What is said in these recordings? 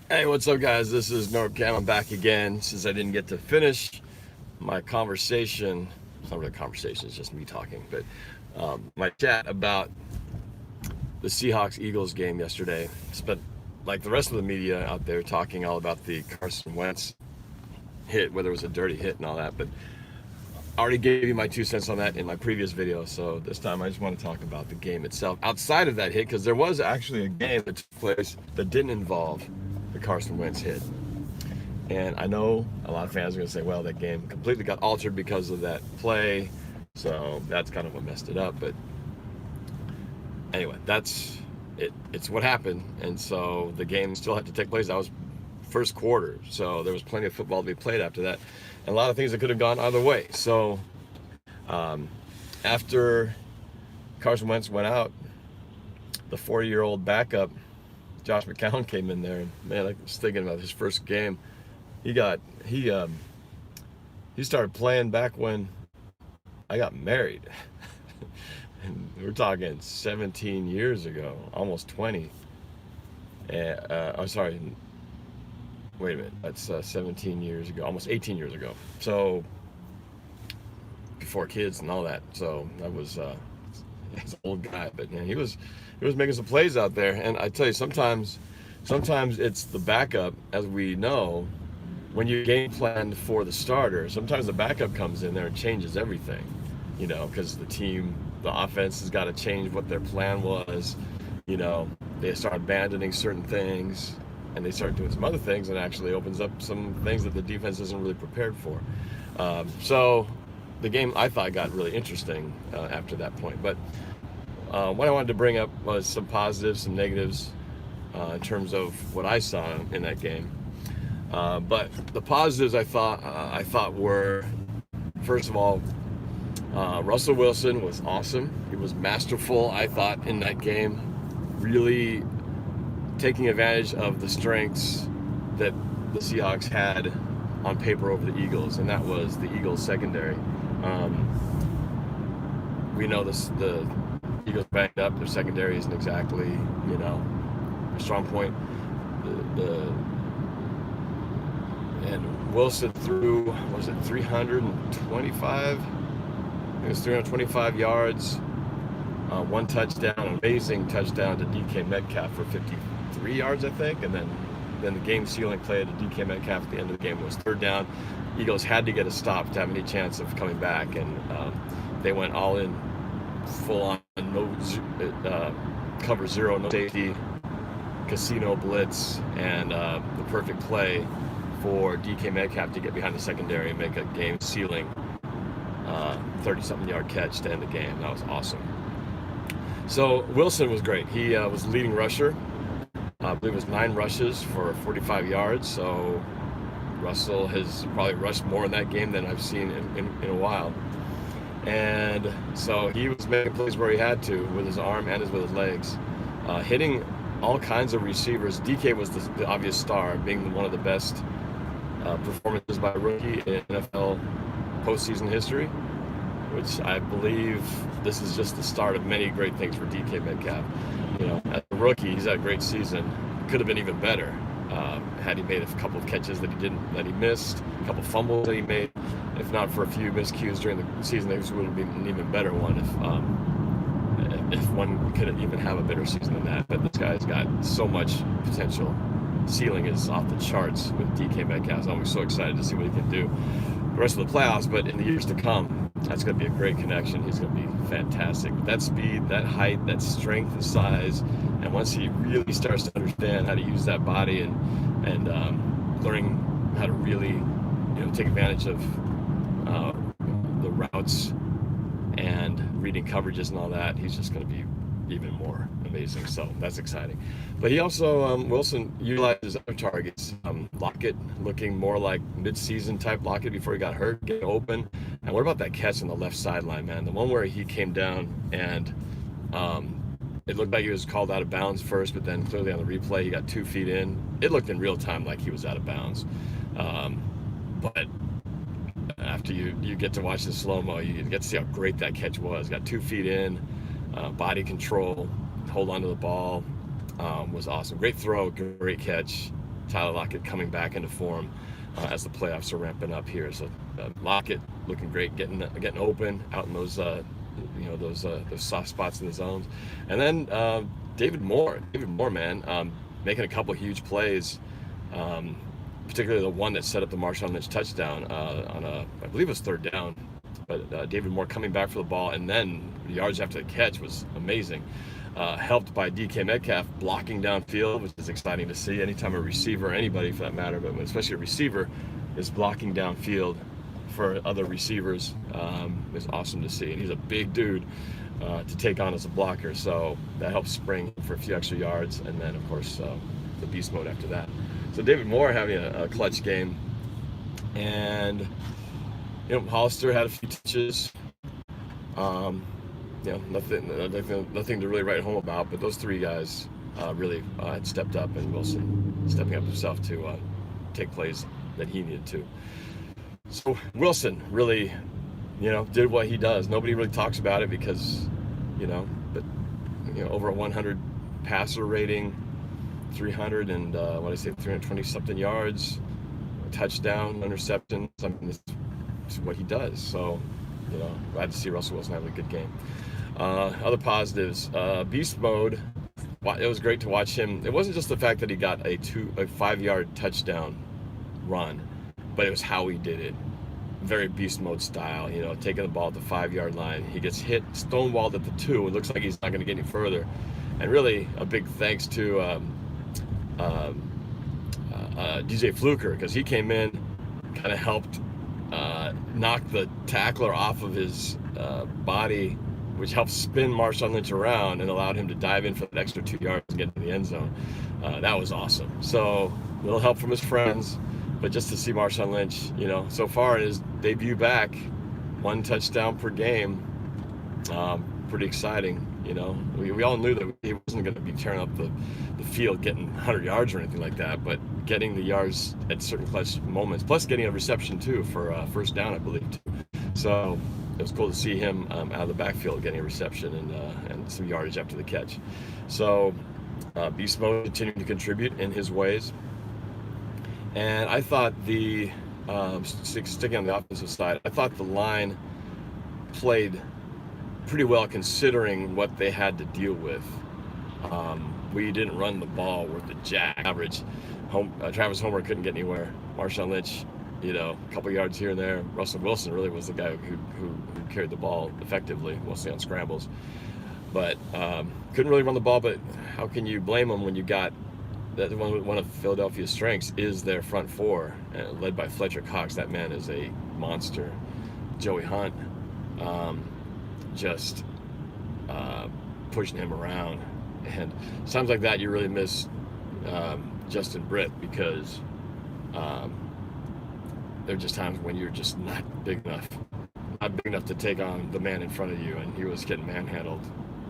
Hey, what's up, guys? This is NorbCam. I'm back again since I didn't get to finish my conversation. It's not really a conversation, it's just me talking, but my chat about the Seahawks-Eagles game yesterday. Spent like the rest of the media out there talking all about the Carson Wentz hit, whether it was a dirty hit and all that, but I already gave you my 2 cents on that in my previous video, so this time I just want to talk about the game itself outside of that hit, because there was actually a game that took place that didn't involve the Carson Wentz hit. And I know a lot of fans are going to say, well, that game completely got altered because of that play, so that's kind of what messed it up. But anyway, that's it. It's what happened, and so the game still had to take place. That was first quarter, so there was plenty of football to be played after that, and a lot of things that could have gone either way. So after Carson Wentz went out, the 40-year-old backup Josh McCown came in there, and man, I was thinking about his first game. He started playing back when I got married. And we're talking 17 years ago, almost 20. I'm sorry, wait a minute, that's 17 years ago, almost 18 years ago. So before kids and all that. So that was he's an old guy, but man, he was making some plays out there. And I tell you, sometimes it's the backup, as we know. When you game plan for the starter, sometimes the backup comes in there and changes everything, because the offense has got to change what their plan was. They start abandoning certain things and they start doing some other things, and actually opens up some things that the defense isn't really prepared for. So the game, I thought, got really interesting after that point. But what I wanted to bring up was some positives, some negatives in terms of what I saw in that game. But the positives I thought were, first of all, Russell Wilson was awesome. He was masterful, I thought, in that game, really taking advantage of the strengths that the Seahawks had on paper over the Eagles, and that was the Eagles secondary. We know the Eagles banged up. Their secondary isn't exactly, a strong point. And Wilson threw, was it 325? I think it was 325 yards, one touchdown, an amazing touchdown to DK Metcalf for 53 yards, I think. And then the game sealing play to DK Metcalf at the end of the game was third down. Eagles had to get a stop to have any chance of coming back, and they went all in, full on, no cover zero, no safety, casino blitz, and the perfect play for DK Metcalf to get behind the secondary and make a game-sealing 30-something yard catch to end the game. That was awesome. So Wilson was great. He was leading rusher. I believe it was 9 rushes for 45 yards. So Russell has probably rushed more in that game than I've seen in a while. And so he was making plays where he had to with his arm and with his legs, hitting all kinds of receivers. DK was the obvious star, being one of the best performances by a rookie in NFL postseason history, which I believe this is just the start of many great things for DK Metcalf. As a rookie, he's had a great season. Could have been even better had he made a couple of catches that he missed, a couple of fumbles that he made. If not for a few miscues during the season, this would have been an even better one if one could even have a better season than that. But this guy's got so much potential. Ceiling is off the charts with DK Metcalf. I'm so excited to see what he can do the rest of the playoffs, but in the years to come, that's going to be a great connection. He's going to be fantastic. That speed, that height, that strength and size, and once he really starts to understand how to use that body and learning how to really take advantage of the routes and reading coverages and all that, he's just going to be even more amazing. So that's exciting. But he also, Wilson utilizes other targets. Lockett looking more like mid-season type Lockett before he got hurt, getting open. And what about that catch on the left sideline, man? The one where he came down and it looked like he was called out of bounds first, but then clearly on the replay he got 2 feet in. It looked in real time like he was out of bounds. But after you get to watch the slow-mo, you get to see how great that catch was. Got 2 feet in, body control, hold on to the ball, was awesome. Great throw, great catch. Tyler Lockett coming back into form as the playoffs are ramping up here. So Lockett looking great, getting open out in those those soft spots in the zones. And then David Moore, man, making a couple huge plays, particularly the one that set up the Marshawn Lynch touchdown on I believe it was third down. But David Moore coming back for the ball, and then the yards after the catch was amazing. Helped by DK Metcalf blocking downfield, which is exciting to see. Anytime a receiver, or anybody for that matter, but especially a receiver, is blocking downfield for other receivers, is awesome to see. And he's a big dude to take on as a blocker, so that helps spring for a few extra yards. And then, of course, the beast mode after that. So David Moore having a clutch game, and Hollister had a few touches. Nothing to really write home about, but those three guys really had stepped up, and Wilson stepping up himself to take plays that he needed to. So Wilson really, did what he does. Nobody really talks about it because, over a 100 passer rating, 320 something yards, a touchdown, interception, something that's what he does. So, glad to see Russell Wilson have a good game. Other positives, beast mode. It was great to watch him. It wasn't just the fact that he got a 5-yard touchdown run, but it was how he did it. Very beast mode style, taking the ball at the 5-yard line. He gets hit, stonewalled at the 2. It looks like he's not going to get any further. And really a big thanks to DJ Fluker, because he came in, kind of helped knock the tackler off of his body, which helped spin Marshawn Lynch around and allowed him to dive in for that extra 2 yards and get into the end zone. That was awesome. So a little help from his friends, but just to see Marshawn Lynch, so far in his debut back, 1 touchdown per game, pretty exciting. We all knew that he wasn't going to be tearing up the field, getting 100 yards or anything like that, but getting the yards at certain clutch moments, plus getting a reception too for first down, I believe, too. So it was cool to see him out of the backfield getting a reception and some yardage after the catch. So beast mode continuing to contribute in his ways. And I thought sticking on the offensive side, I thought the line played pretty well considering what they had to deal with. We didn't run the ball worth the jack. Average. Travis Homer couldn't get anywhere. Marshawn Lynch, a couple yards here and there. Russell Wilson really was the guy who carried the ball effectively, mostly on scrambles. But couldn't really run the ball, but how can you blame him when you got that one of Philadelphia's strengths is their front four, led by Fletcher Cox. That man is a monster. Joey Hunt, just pushing him around. And times like that, you really miss Justin Britt, because there are just times when you're just not big enough to take on the man in front of you, and he was getting manhandled.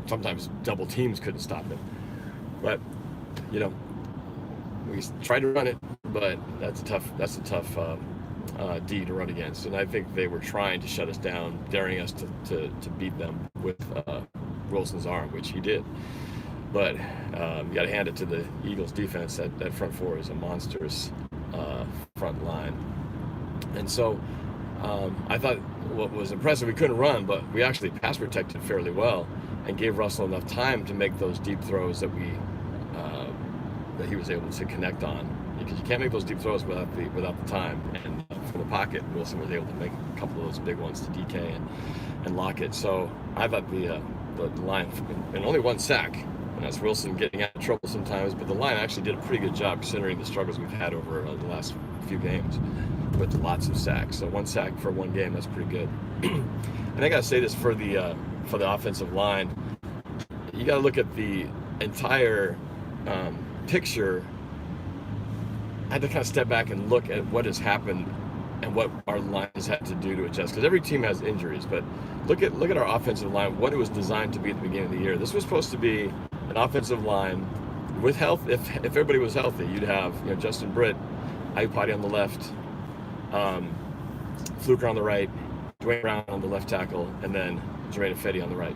Sometimes double teams couldn't stop him. But we tried to run it, but that's a tough D to run against. And I think they were trying to shut us down, daring us to beat them with Wilson's arm, which he did. But you got to hand it to the Eagles defense. That front four is a monstrous front line. And so I thought what was impressive, we couldn't run, but we actually pass protected fairly well and gave Russell enough time to make those deep throws that he was able to connect on. Because you can't make those deep throws without the time. And from the pocket, Wilson was able to make a couple of those big ones to DK and Lockett. So I thought the line, and only 1 sack, and that's Wilson getting out of trouble sometimes, but the line actually did a pretty good job considering the struggles we've had over the last few games with lots of sacks. So 1 sack for 1 game, that's pretty good. And I gotta say this for the offensive line, you gotta look at the entire picture. I had to kind of step back and look at what has happened and what our line has had to do to adjust, because every team has injuries. But look at our offensive line, what it was designed to be at the beginning of the year. This was supposed to be an offensive line with health. If everybody was healthy, you'd have Justin Britt, Iupati on the left, Fluker on the right, Dwayne Brown on the left tackle, and then Jermaine Ifedi on the right.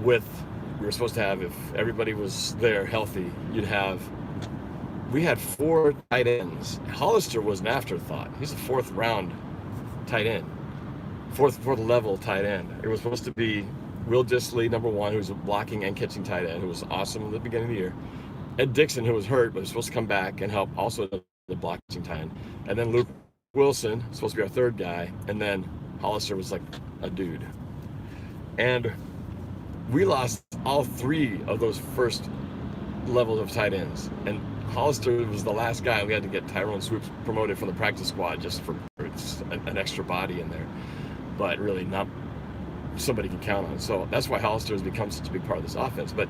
We were supposed to have, if everybody was there healthy, you'd have we had 4 tight ends. Hollister was an afterthought. He's a 4th round tight end, fourth level tight end. It was supposed to be Will Dissly, number 1, who was a blocking and catching tight end, who was awesome at the beginning of the year. Ed Dixon, who was hurt, but was supposed to come back and help, also the blocking tight end. And then Luke Wilson, supposed to be our 3rd guy. And then Hollister was like a dude. And we lost all 3 of those first levels of tight ends. And Hollister was the last guy. We had to get Tyrone Swoops promoted from the practice squad just for an extra body in there. But really not somebody can count on. So that's why Hollister has become such a big part of this offense. But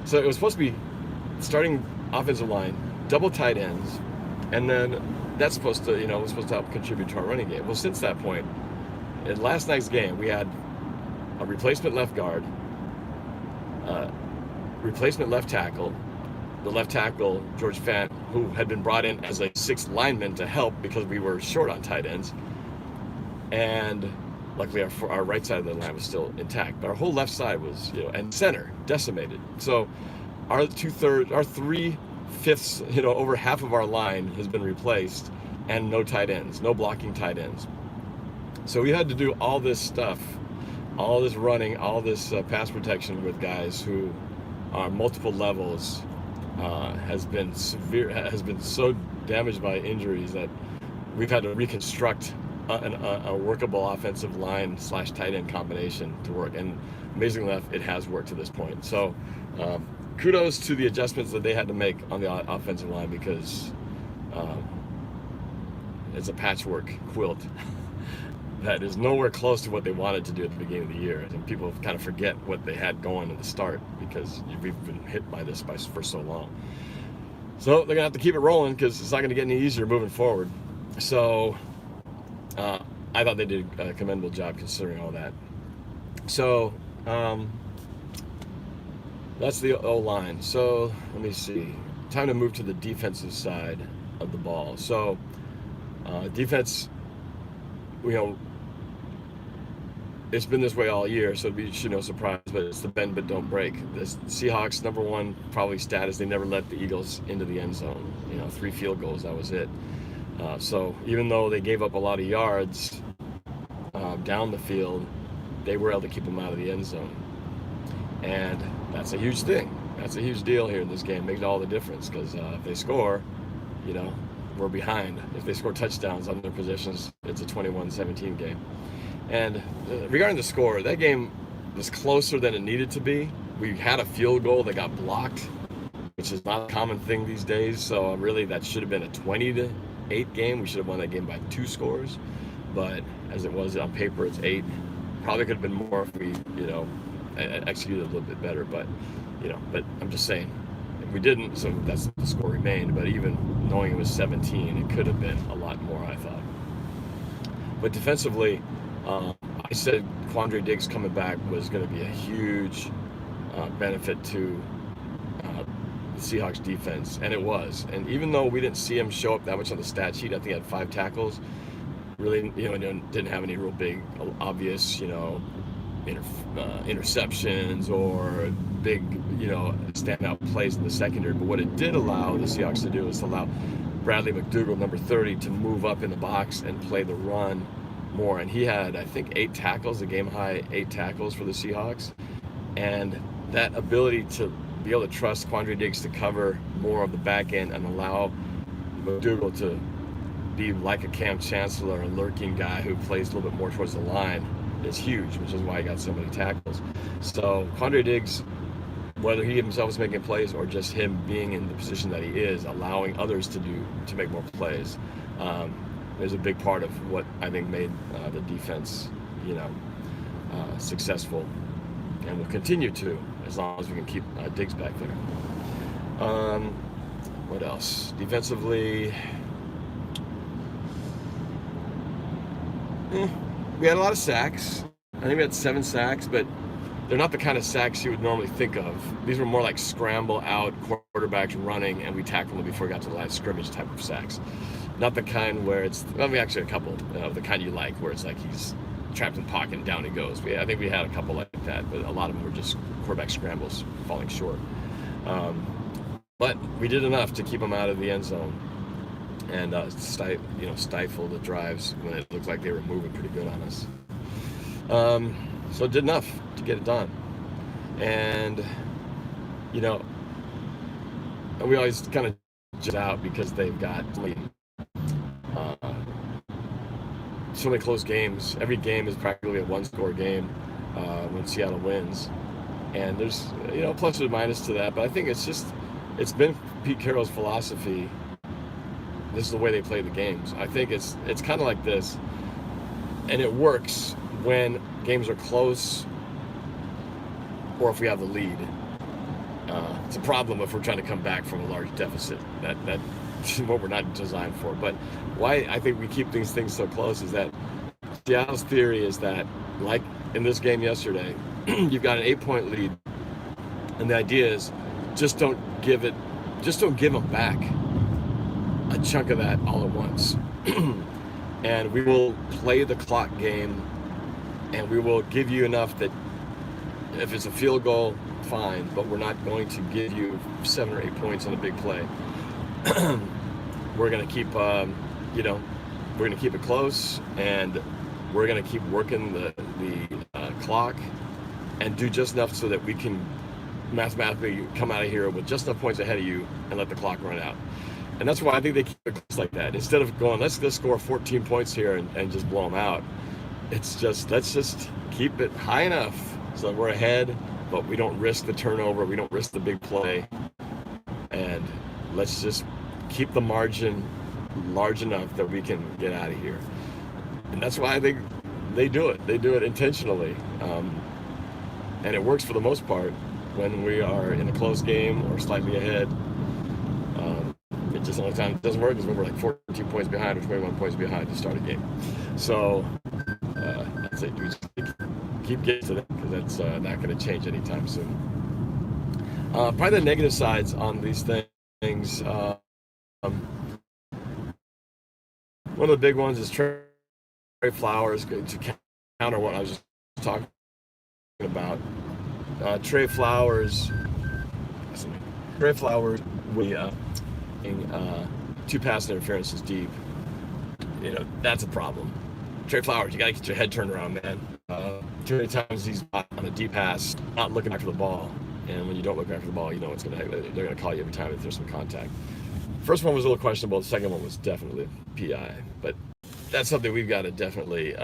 so it was supposed to be starting offensive line, double tight ends, and then that's supposed to, was supposed to help contribute to our running game. Well, since that point, in last night's game, we had a replacement left guard, replacement left tackle, the left tackle, George Fant, who had been brought in as a 6th lineman to help because we were short on tight ends. And luckily our right side of the line was still intact, but our whole left side was, and center decimated. So our 3/5, over half of our line has been replaced, and no tight ends, no blocking tight ends. So we had to do all this stuff, all this running, all this pass protection with guys who are multiple levels, has been so damaged by injuries that we've had to reconstruct a workable offensive line / tight end combination to work. And amazingly enough, it has worked to this point. So kudos to the adjustments that they had to make on the offensive line, because it's a patchwork quilt that is nowhere close to what they wanted to do at the beginning of the year. And people kind of forget what they had going at the start because we've been hit by this for so long. So they're going to have to keep it rolling because it's not going to get any easier moving forward. So I thought they did a commendable job considering all that. So that's the O-line. So let me see. Time to move to the defensive side of the ball. So defense, it's been this way all year, so it should no surprise, but it's the bend but don't break. The Seahawks, number 1 probably stat is they never let the Eagles into the end zone. 3 field goals, that was it. So even though they gave up a lot of yards down the field, they were able to keep them out of the end zone. And that's a huge thing. That's a huge deal here in this game. Makes all the difference, because if they score, we're behind. If they score touchdowns on their possessions, it's a 21-17 game. And regarding the score, that game was closer than it needed to be. We had a field goal that got blocked, which is not a common thing these days. So really, that should have been a 20-8 game. We should have won that game by 2 scores. But as it was on paper, it's 8. Probably could have been more if we, executed a little bit better. But, but I'm just saying, we didn't, so that's the score remained. But even knowing it was 17, it could have been a lot more, I thought. But defensively, I said Quandre Diggs coming back was going to be a huge benefit to the Seahawks defense, and it was. And even though we didn't see him show up that much on the stat sheet, I think he had 5 tackles. Really, didn't have any real big, obvious, interceptions or big, standout plays in the secondary. But what it did allow the Seahawks to do is to allow Bradley McDougald, number 30, to move up in the box and play the run more. And he had, I think, 8 tackles, a game high 8 tackles for the Seahawks. And that ability to be able to trust Quandre Diggs to cover more of the back end and allow McDougald to be like a Cam Chancellor, a lurking guy who plays a little bit more towards the line, is huge, which is why he got so many tackles. So Quandre Diggs, whether he himself is making plays or just him being in the position that he is, allowing others to make more plays, is a big part of what I think made the defense, successful, and will continue to, as long as we can keep Diggs back there. What else? Defensively, we had a lot of sacks. I think we had 7 sacks, but they're not the kind of sacks you would normally think of. These were more like scramble out, quarterbacks running, and we tackled them before we got to the line of scrimmage type of sacks. Not the kind where it's, actually a couple of the kind you like, where it's like he's trapped in pocket and down he goes. I think we had a couple like that, but a lot of them were just quarterback scrambles falling short. but we did enough to keep them out of the end zone and stifle the drives when it looked like they were moving pretty good on us. So it did enough to get it done. And we always kind of just out because they've got so many close games. Every game is practically a one-score game when Seattle wins, and there's plus or minus to that. But I think it's been Pete Carroll's philosophy. This is the way they play the games. I think it's kind of like this, and it works when games are close or if we have the lead. It's a problem if we're trying to come back from a large deficit. That's what we're not designed for. But why I think we keep these things so close is that Seattle's theory is that, like in this game yesterday, you've got an 8-point lead, and the idea is just don't give them back a chunk of that all at once. And we will play the clock game, and we will give you enough that if it's a field goal, fine, but we're not going to give you 7 or 8 points on a big play. We're going to keep, we're going to keep it close, and we're going to keep working the clock and do just enough so that we can mathematically come out of here with just enough points ahead of you and let the clock run out. And that's why I think they keep it close like that. Instead of going, let's score 14 points here and just blow them out. It's just, let's just keep it high enough so that we're ahead, but we don't risk the turnover, we don't risk the big play, and let's just keep the margin large enough that we can get out of here. And that's why I think they do it. They do it intentionally, and it works for the most part when we are in a close game or slightly ahead. It just the only time it doesn't work is when we're like 14 points behind or 21 points behind to start a game. So that's it. We just keep getting to that, because that's not going to change anytime soon. Probably the negative sides on these things. One of the big ones is Trey Flowers, to counter what I was just talking about. Trey Flowers, we 2 pass interferences deep. That's a problem. Trey Flowers, you got to get your head turned around, man. Too many times he's on a deep pass, not looking after the ball, and when you don't look after the ball, they're going to call you every time if there's some contact. First one was a little questionable. The second one was definitely PI, but that's something we've got to definitely.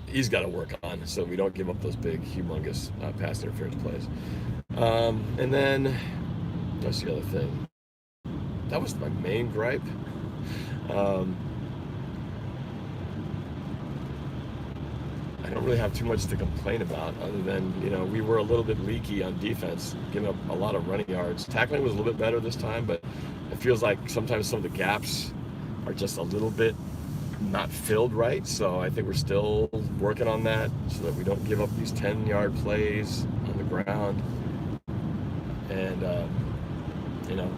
He's got to work on, so we don't give up those big, humongous pass interference plays. And then that's the other thing. That was my main gripe. I don't really have too much to complain about, other than, we were a little bit leaky on defense, giving up a lot of running yards. Tackling was a little bit better this time, but it feels like sometimes some of the gaps are just a little bit not filled right. So I think we're still working on that so that we don't give up these 10-yard plays on the ground. And,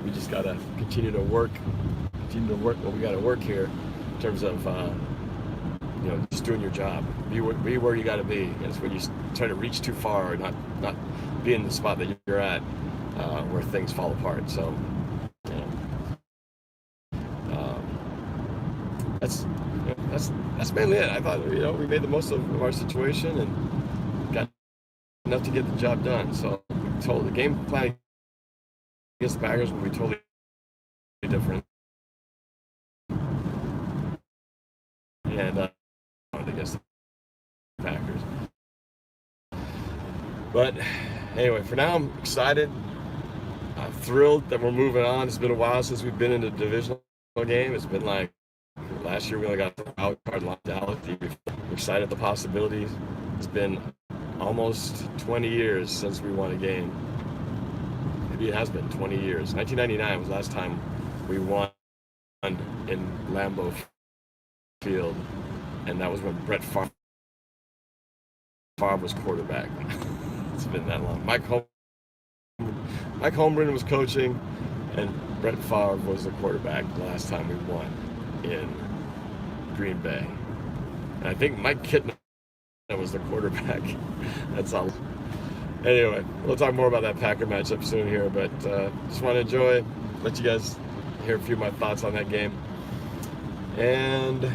we just got to continue to work what we got to work here in terms of, just doing your job. Be where you got to be. And it's when you try to reach too far or not be in the spot that you're at where things fall apart. So, that's mainly it. I thought, we made the most of our situation and got enough to get the job done. So, the game plan against the Packers will be totally different. And against the Packers. But anyway, for now I'm excited. I'm thrilled that we're moving on. It's been a while since we've been in a divisional game. It's been like last year we only got the wild card locked out. We're excited at the possibilities. It's been almost 20 years since we won a game. Maybe it has been 20 years. 1999 was the last time we won in Lambeau Field, and that was when Brett Favre was quarterback. It's been that long. Mike Holmgren was coaching, and Brett Favre was the quarterback the last time we won in Green Bay. And I think Mike Kittner was the quarterback. That's all. Anyway, we'll talk more about that Packer matchup soon here, but just want to enjoy, let you guys hear a few of my thoughts on that game. And